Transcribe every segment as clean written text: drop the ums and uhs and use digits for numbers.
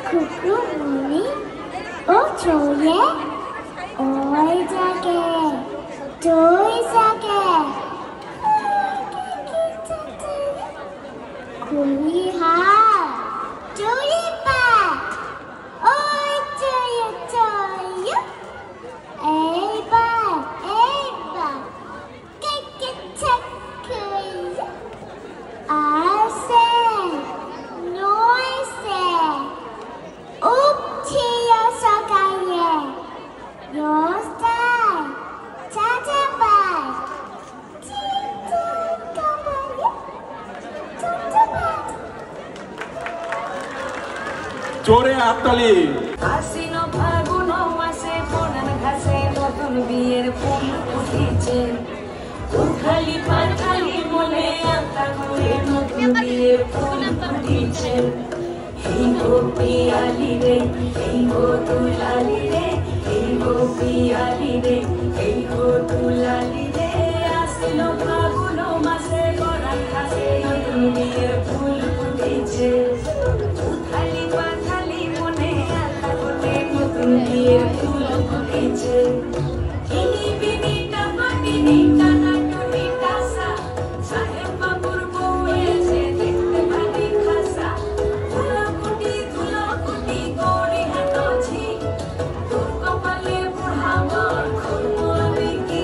কুকুমনি ও চলে ওই জাগে দুই জাগে কুড়ি হাত চুরি পা ওই চয়ে চয়ে এইবার কেকে চাকুয়ে আসে নয়সে উপচিয়া সকায়ে রোস্তায় চাচাপায় জোরে হাততালি। আশ্বিন ফাগুন মাসে বনান ঘাসে নতুন বিয়ের ফুল ফুটেছে উঠালি পাঠালি মনে আতা করে নতুন বিয়ের ফুল ফুটেছে এই গো পিয়ালি রে এই গো তুলালি রে এই গো পিয়ালি রে এই গো তুলালি রে আশ্বিন ফাগুন মাসে বনান ঘাসে নতুন বিয়ের ফুল ফুটেছে উঠালি পাঠালি মনে আতা করে নতুন বিয়ের ফুল ফুটেছে ইনি বিনি টামাটিনি টানা টুনি টাসা সাহেব বাবুর বউ এসে দেখতে ভারী খাসা ধুলাকুটি গড়ি হাতছি তোর কপালে বুড়াবর খুলবো আমি কি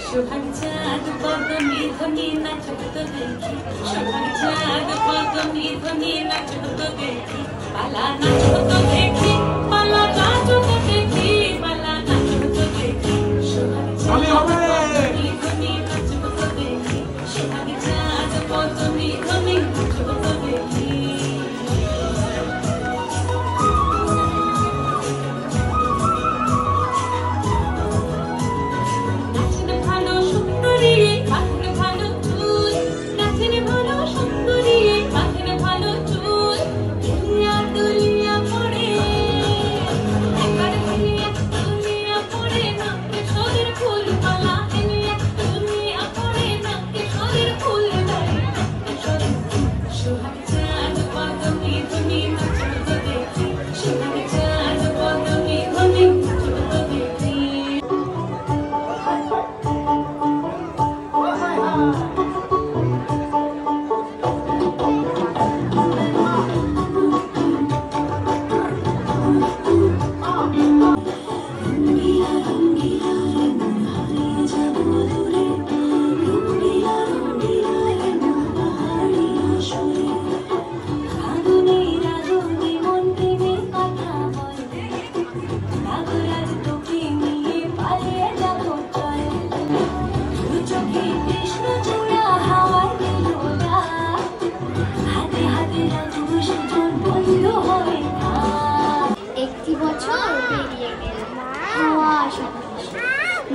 সোহাগ চাঁদ বদনি ধ্বনি নাচত দেখি সোহাগ চাঁদ বদনি ধ্বনি নাচত দেখি পালা নাচত দেখি পালা নাচত দেখি পালা নাচত দেখি সোহাগ চাঁদ বদনি ধ্বনি নাচত দেখি সোহাগ চাঁদ বদনি ধ্বনি নাচত দেখি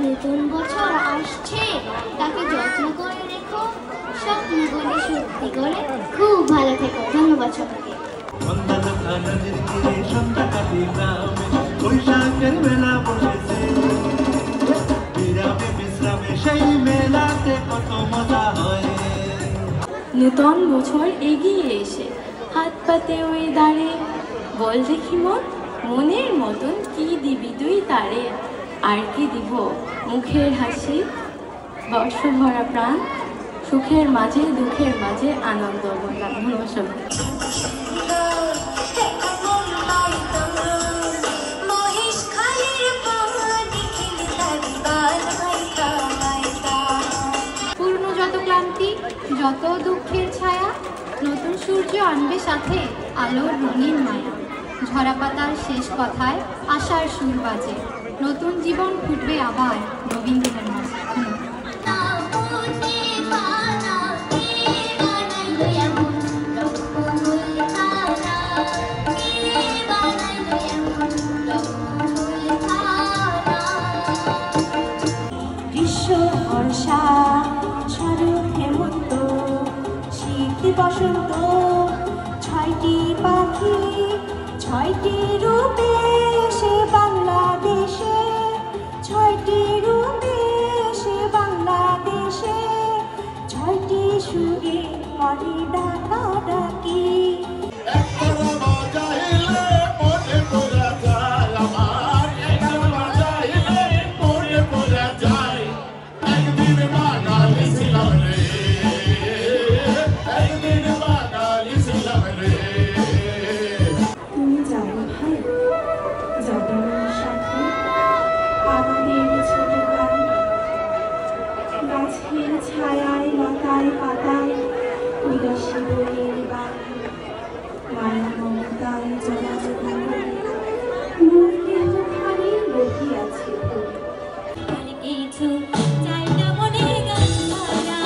নতুন বছর আসছে তাকে যত্ন করে রেখো স্বপ্নগুলো সত্যি করে খুব ভালো থেকো ধন্যবাদ সবাইকে নূতন বছর এগিয়ে এসে হাত পাতে ওই দাঁড়ে বল দেখি মন মনের মতন কি দিবি তুই তারে আর কি দিব মুখের হাসি বর্ষ ভরা প্রাণ সুখের মাঝে দুঃখের মাঝে আনন্দ বললাম ধন্যবাদ। পূর্ণ যত ক্লান্তি যত দুঃখের ছায়া আনবে সাথে আলোর রঙিন মায়া। ঝরা পাতার শেষ কথায় আশার সুর বাজে, নতুন জীবন ফুটবে আবার নবীন দিনের মাঝে। গ্রীষ্ম, বর্ষা, শরৎ, হেমন্ত, শীত, বসন্ত, ছয়টি পাখি ছয়টি রূপে এসে বাংলাদেশে, ছয়টি রূপে এসে বাংলাদেশে, ছয়টি সুরে করে ডাকাডাকি। তুমি যাবে ভাই, যাবে আমার সাথে আমাদের ছোট গান, গাছের ছায়ায় লতায় পাতায় উদাসী বইয়ের গান, মায়া মমতায় যোগাযোগ বুকের ওখানে বসে আছে কিছু চাই না মনে গান ছায়া